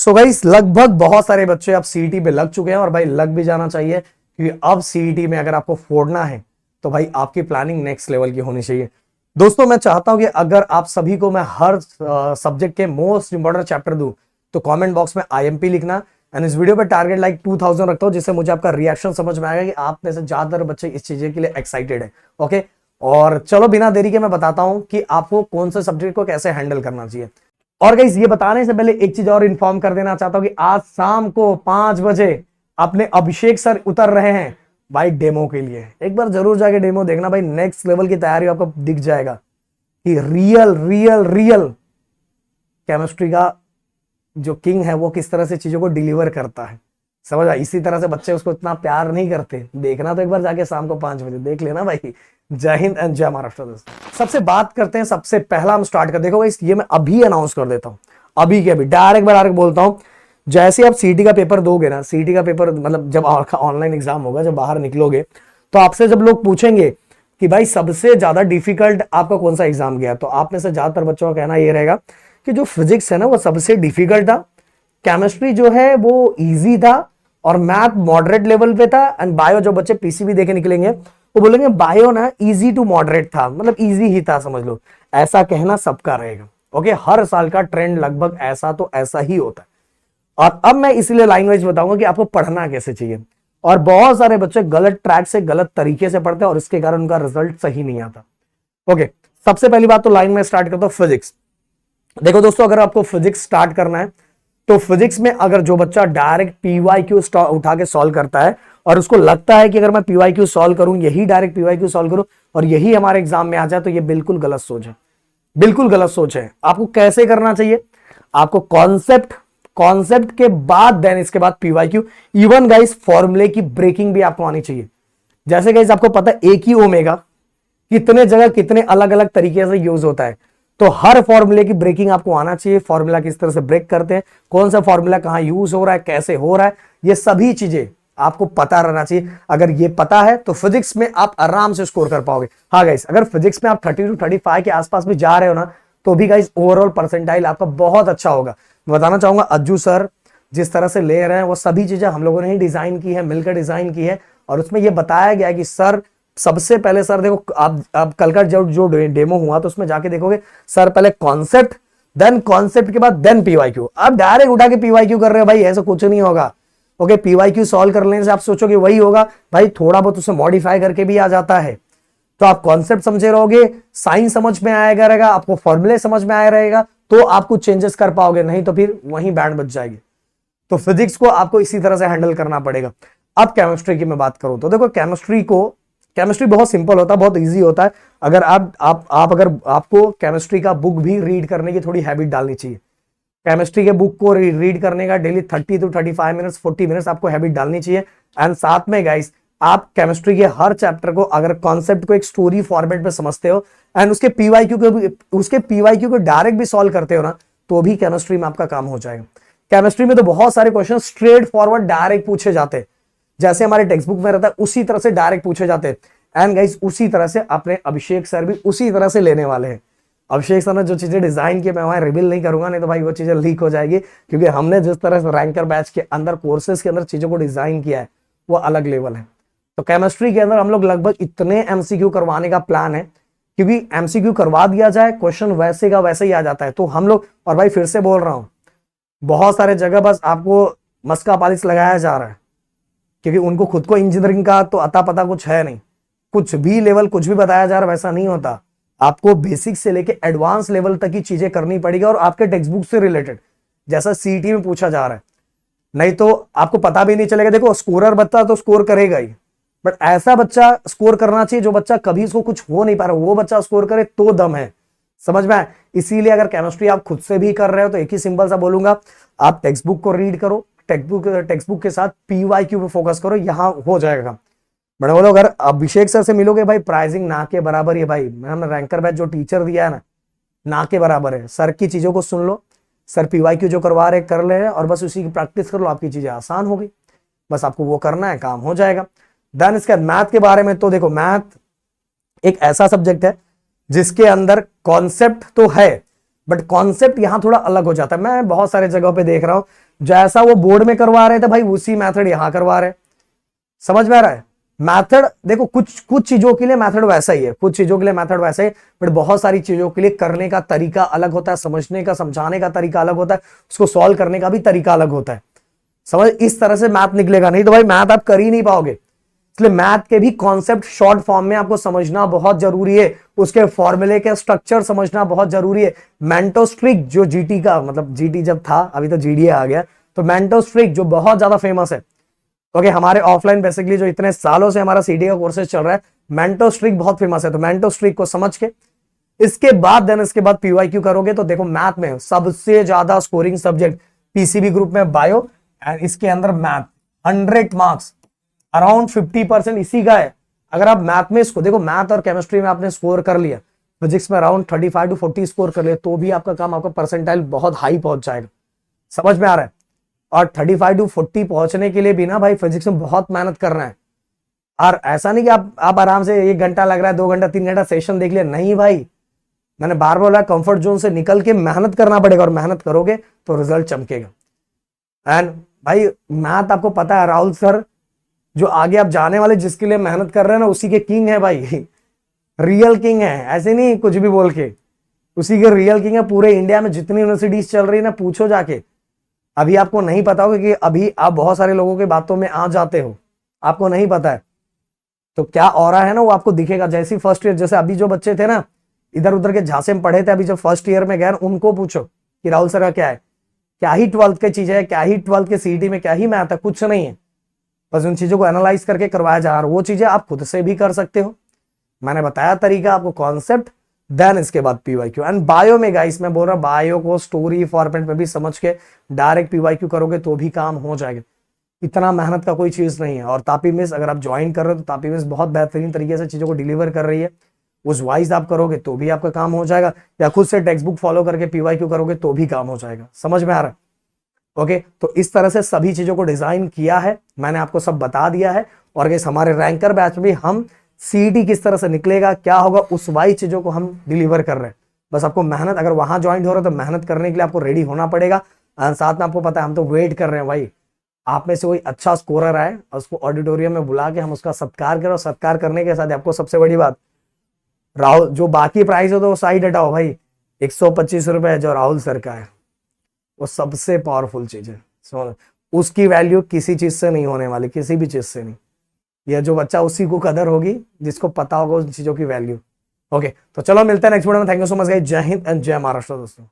So guys लगभग बहुत सारे बच्चे अब सीईटी पे लग चुके हैं और भाई लग भी जाना चाहिए, क्योंकि अब सीईटी में अगर आपको फोड़ना है तो भाई आपकी प्लानिंग नेक्स्ट लेवल की होनी चाहिए। दोस्तों मैं चाहता हूं कि अगर आप सभी को मैं हर सब्जेक्ट के मोस्ट इंपॉर्टेंट चैप्टर दूं तो कमेंट बॉक्स में आईएमपी लिखना। एंड इस वीडियो पे टारगेट लाइक 2000 रखता हूं, जिससे मुझे आपका रिएक्शन समझ में आएगा कि आप में से ज्यादातर बच्चे इस चीज के लिए एक्साइटेड है। ओके, और चलो बिना देरी के मैं बताता हूं कि आपको कौन से सब्जेक्ट को कैसे हैंडल करना चाहिए। और गाइस ये बताने से पहले एक चीज और इन्फॉर्म कर देना चाहता हूं कि आज शाम को 5 बजे अपने अभिषेक सर उतर रहे हैं भाई डेमो के लिए। एक बार जरूर जाके डेमो देखना भाई, नेक्स्ट लेवल की तैयारी आपको दिख जाएगा कि रियल रियल रियल केमिस्ट्री का जो किंग है वो किस तरह से चीजों को डिलीवर करता है। समझ आ? इसी तरह से बच्चे उसको इतना प्यार नहीं करते। देखना तो एक बार जाके शाम को 5 बजे देख लेना भाई। जय हिंद एंड जय महाराष्ट्र। दोस्तों सबसे बात करते हैं, सबसे पहला हम स्टार्ट कर, देखो गाइस ये मैं अभी अनाउंस कर देता हूं, अभी के अभी डायरेक्ट बोलता हूं। जैसे आप सीटी का पेपर दोगे ना, सीटी का पेपर मतलब जब ऑनलाइन एग्जाम होगा, जब बाहर निकलोगे तो आपसे जब लोग पूछेंगे कि भाई सबसे ज्यादा डिफिकल्ट आपका कौन सा एग्जाम गया, तो आप में से ज्यादातर बच्चों का कहना ये रहेगा कि जो फिजिक्स है ना वो सबसे डिफिकल्ट था, केमिस्ट्री जो है वो इजी था, और मैथ मॉडरेट लेवल पे था, एंड बायो जो बच्चे पीसीबी देके निकलेंगे वो बोलेंगे बायो ना इजी टू मॉडरेट था, मतलब इजी ही था, समझ लो। ऐसा कहना सबका रहेगा। ओके, हर साल का ट्रेंड लगभग ऐसा तो ऐसा ही होता है। और अब मैं इसलिए लाइन वाइज बताऊंगा कि आपको पढ़ना कैसे चाहिए। और बहुत सारे बच्चे गलत ट्रैक से गलत तरीके से पढ़ते हैं और इसके कारण उनका रिजल्ट सही नहीं आता। ओके, सबसे पहली बात तो लाइन में स्टार्ट करता हूं फिजिक्स। देखो दोस्तों, अगर आपको फिजिक्स स्टार्ट करना है तो फिजिक्स में अगर जो बच्चा डायरेक्ट पीवाईक्यू उठा के सॉल्व करता है और उसको लगता है कि अगर मैं पीवाईक्यू सॉल्व करूं, यही डायरेक्ट पीवाईक्यू सॉल्व करूं और यही हमारे एग्जाम में आ जाए, तो ये बिल्कुल गलत सोच है, बिल्कुल गलत सोच है। आपको कैसे करना चाहिए? आपको कॉन्सेप्ट के बाद देन इसके बाद पीवाईक्यू। इवन गाइस फॉर्मूले की ब्रेकिंग भी आपको आनी चाहिए। जैसे गाइस आपको पता है एक ही ओमेगा कितने जगह कितने अलग अलग तरीके से यूज होता है, तो हर फॉर्मूले की ब्रेकिंग आपको आना चाहिए। फॉर्मूला किस तरह से ब्रेक करते हैं, कौन सा फॉर्मूला कहां यूज हो रहा है, कैसे हो रहा है, ये सभी चीजें आपको पता रहना चाहिए। अगर ये पता है तो फिजिक्स में आप आराम से स्कोर कर पाओगे। हाँ गाइस, अगर फिजिक्स में आप 30 to 35 के आसपास भी जा रहे हो ना, तो भी गाइस ओवरऑल परसेंटाइल आपका बहुत अच्छा होगा। मैं बताना चाहूंगा अज्जू सर जिस तरह से ले रहे हैं वो सभी चीजें हम लोगों ने ही डिजाइन की है, मिलकर डिजाइन की है। और उसमें यह बताया गया है कि सर सबसे पहले, सर देखो आप कल का जो डेमो हुआ तो उसमें जाके देखोगे, सर पहले कॉन्सेप्ट, देन कॉन्सेप्ट के बाद देन पीवाईक्यू। आप डायरेक्ट उठा के पीवाईक्यू कर रहे हो भाई, ऐसा कुछ नहीं होगा। ओके, पीवाईक्यू सॉल्व कर लेने से आप सोचोगे वही होगा, भाई थोड़ा बहुत उसे मॉडिफाई करके भी आ जाता है। तो आप कॉन्सेप्ट समझे रहोगे, साइंस समझ में आएगा रहेगा, आपको फॉर्मूले समझ में आया रहेगा, तो आप कुछ चेंजेस कर पाओगे, नहीं तो फिर वहीं बैंड बच जाएगी। तो फिजिक्स को आपको इसी तरह से हैंडल करना पड़ेगा। अब केमिस्ट्री की मैं बात करूं तो देखो केमिस्ट्री बहुत सिंपल होता है, बहुत इजी होता है। अगर अगर आपको केमिस्ट्री का बुक भी रीड करने की थोड़ी हैबिट डालनी चाहिए। केमिस्ट्री के बुक को रीड करने का डेली 30 to 35 मिनट्स 40 मिनट्स आपको हैबिट डालनी चाहिए। एंड साथ में गाइस आप केमिस्ट्री के हर चैप्टर को अगर कॉन्सेप्ट को एक स्टोरी फॉर्मेट में समझते हो एंड उसके पीवाईक्यू को डायरेक्ट भी सॉल्व करते हो ना, तो भी केमिस्ट्री में आपका काम हो जाएगा। केमिस्ट्री में तो बहुत सारे क्वेश्चन स्ट्रेट फॉरवर्ड डायरेक्ट पूछे जाते हैं, जैसे हमारे टेक्स्ट बुक में रहता है उसी तरह से डायरेक्ट पूछे जाते हैं। एंड गाइस उसी तरह से अपने अभिषेक सर भी उसी तरह से लेने वाले हैं। अभिषेक सर ने जो चीजें डिजाइन की मैं वहां रिवील नहीं करूंगा, नहीं तो भाई वो चीजें लीक हो जाएगी, क्योंकि हमने जिस तरह से रैंकर बैच के अंदर कोर्सेज के अंदर चीजों को डिजाइन किया है वो अलग लेवल है। तो केमिस्ट्री के अंदर हम लोग लगभग इतने एमसीक्यू करवाने का प्लान है, क्योंकि एमसीक्यू करवा दिया जाए क्वेश्चन वैसे का वैसे ही आ जाता है। तो हम लोग, और भाई फिर से बोल रहा हूं, बहुत सारे जगह बस आपको मस्का पॉलिश लगाया जा रहा है, क्योंकि उनको खुद को इंजीनियरिंग का तो अता पता कुछ है नहीं। कुछ भी लेवल कुछ भी बताया जा रहा है वैसा नहीं होता। आपको बेसिक से लेके एडवांस लेवल तक की चीजें करनी पड़ेगी, और आपके टेक्स्ट बुक से रिलेटेड, जैसा सीईटी में पूछा जा रहा है। नहीं तो आपको पता भी नहीं चलेगा। देखो स्कोरर बच्चा तो स्कोर करेगा ही, बट ऐसा बच्चा स्कोर करना चाहिए जो बच्चा कभी इसको कुछ हो नहीं पा रहा, वो बच्चा स्कोर करे तो दम है। समझ में आए? इसीलिए अगर केमिस्ट्री आप खुद से भी कर रहे हो तो एक ही सिंपल सा बोलूंगा, आप टेक्स्ट बुक को रीड करो, टेक्स्ट बुक के साथ पीवाईक्यू पे फोकस करो, यहां हो जाएगा। बड़े बोलो अगर अभिषेक सर से मिलोगे भाई, प्राइसिंग ना के बराबर है भाई। हमने रैंकर बैच जो टीचर दिया है ना के बराबर है। सर की चीजों को सुन लो, सर पीवाईक्यू जो करवा रहे कर ले रहे, और बस उसी की प्रैक्टिस कर लो, आपकी चीजें आसान हो गई। बस आपको वो करना है, काम हो जाएगा। देन इसके बाद मैथ के बारे में, तो देखो मैथ एक ऐसा सब्जेक्ट है जिसके अंदर कॉन्सेप्ट तो है, बट कॉन्सेप्ट यहां थोड़ा अलग हो जाता है। मैं बहुत सारे जगहों पे देख रहा हूं जैसा वो बोर्ड में करवा रहे थे भाई उसी मेथड यहां करवा रहे हैं। समझ में आ रहा है? मेथड देखो, कुछ कुछ चीजों के लिए मेथड वैसा ही है, कुछ चीजों के लिए मेथड वैसा ही, बट बहुत सारी चीजों के लिए करने का तरीका अलग होता है, समझने का समझाने का तरीका अलग होता है, उसको सॉल्व करने का भी तरीका अलग होता है। समझ, इस तरह से मैथ निकलेगा नहीं तो भाई मैथ आप कर ही नहीं पाओगे। इसलिए मैथ के भी कॉन्सेप्ट शॉर्ट फॉर्म में आपको समझना बहुत जरूरी है, उसके फॉर्मूले के स्ट्रक्चर समझना बहुत जरूरी है। मेंटोस्ट्रिक जो जीटी का, मतलब जीटी जब था, अभी तो जीडीए आ गया, तो मेंटोस्ट्रिक जो बहुत ज्यादा फेमस है, ओके, हमारे ऑफलाइन बेसिकली जो इतने सालों से हमारा सीडी का कोर्सेज चल रहा है, मेंटोस्ट्रिक बहुत फेमस है। तो मेंटोस्ट्रिक को समझ के इसके बाद पीवाईक्यू करोगे तो देखो मैथ में सबसे ज्यादा स्कोरिंग सब्जेक्ट पीसीबी ग्रुप में बायो, एंड इसके अंदर मैथ 100 मार्क्स अराउंड 50% इसी का है। अगर आप मैथ में इसको देखो, मैथ और केमिस्ट्री में आपने स्कोर कर लिया, फिजिक्स में अराउंड 35 to 40 स्कोर कर लिया, तो भी आपका काम, आपका परसेंटाइल बहुत हाई पहुंच जाएगा। समझ में आ रहा है? और 35 to 40 पहुंचने के लिए भी ना भाई फिजिक्स में बहुत मेहनत करना है। और ऐसा नहीं कि आप आराम से 1 घंटा लग रहा है, 2 घंटा 3 घंटा सेशन देख लिया, नहीं भाई, मैंने बार बोला कंफर्ट जोन से निकल के मेहनत करना पड़ेगा, और मेहनत करोगे तो रिजल्ट चमकेगा। एंड भाई मैथ आपको पता है, राहुल सर जो आगे आप जाने वाले जिसके लिए मेहनत कर रहे हैं ना, उसी के किंग है भाई, रियल किंग है, ऐसे नहीं कुछ भी बोल के, उसी के रियल किंग है। पूरे इंडिया में जितनी यूनिवर्सिटीज चल रही है ना, पूछो जाके। अभी आपको नहीं पता होगा कि अभी आप बहुत सारे लोगों की बातों में आ जाते हो, आपको नहीं पता है, तो क्या ऑरा है ना वो आपको दिखेगा। जैसे फर्स्ट ईयर, जैसे अभी जो बच्चे थे ना इधर उधर के झांसे में पढ़े थे, अभी जब फर्स्ट ईयर में गए उनको पूछो कि राहुल सर का क्या है, क्या ही 12th की चीज है, क्या ही 12th के सीईटी में क्या ही मैथ है, कुछ नहीं है, बस उन चीजों को एनालाइज करके करवाया जा रहा है। वो चीजें आप खुद से भी कर सकते हो, मैंने बताया तरीका आपको, कॉन्सेप्ट, देन इसके बाद पीवाईक्यू। एंड बायो में गाइस मैं बोल रहा हूं, बायो को स्टोरी फॉर्मेट में भी समझ के डायरेक्ट पीवाईक्यू करोगे तो भी काम हो जाएगा, इतना मेहनत का कोई चीज नहीं है। और तापी मिस अगर आप ज्वाइन कर रहे हो तो तापी मिस बहुत बेहतरीन तरीके से चीजों को डिलीवर कर रही है, उस वाइज आप करोगे तो भी आपका काम हो जाएगा, या खुद से टेक्स्ट बुक फॉलो करके पीवाईक्यू करोगे तो भी काम हो जाएगा। समझ में आ रहा है? ओके, तो इस तरह से सभी चीजों को डिजाइन किया है, मैंने आपको सब बता दिया है। और गाइस हमारे रैंकर बैच में भी हम सीईटी किस तरह से निकलेगा, क्या होगा, उस वाइज चीजों को हम डिलीवर कर रहे हैं। बस आपको मेहनत, अगर वहां ज्वाइन हो रहा है तो मेहनत करने के लिए आपको रेडी होना पड़ेगा। साथ में आपको पता है हम तो वेट कर रहे हैं भाई, आप में से कोई अच्छा स्कोरर आए और उसको ऑडिटोरियम में बुला के हम उसका सत्कार करें। और सत्कार करने के साथ आपको सबसे बड़ी बात, राहुल जो बाकी प्राइस हो तो वो साइड हटाओ भाई, 125 रुपए जो राहुल सर का है वो सबसे पावरफुल चीज है। उसकी वैल्यू किसी चीज से नहीं होने वाली, किसी भी चीज से नहीं। यह जो बच्चा, उसी को कदर होगी जिसको पता होगा उन चीजों की वैल्यू। ओके, तो चलो मिलते हैं नेक्स्ट वीडियो में। Thank you so much guys, जय हिंद एंड जय महाराष्ट्र दोस्तों।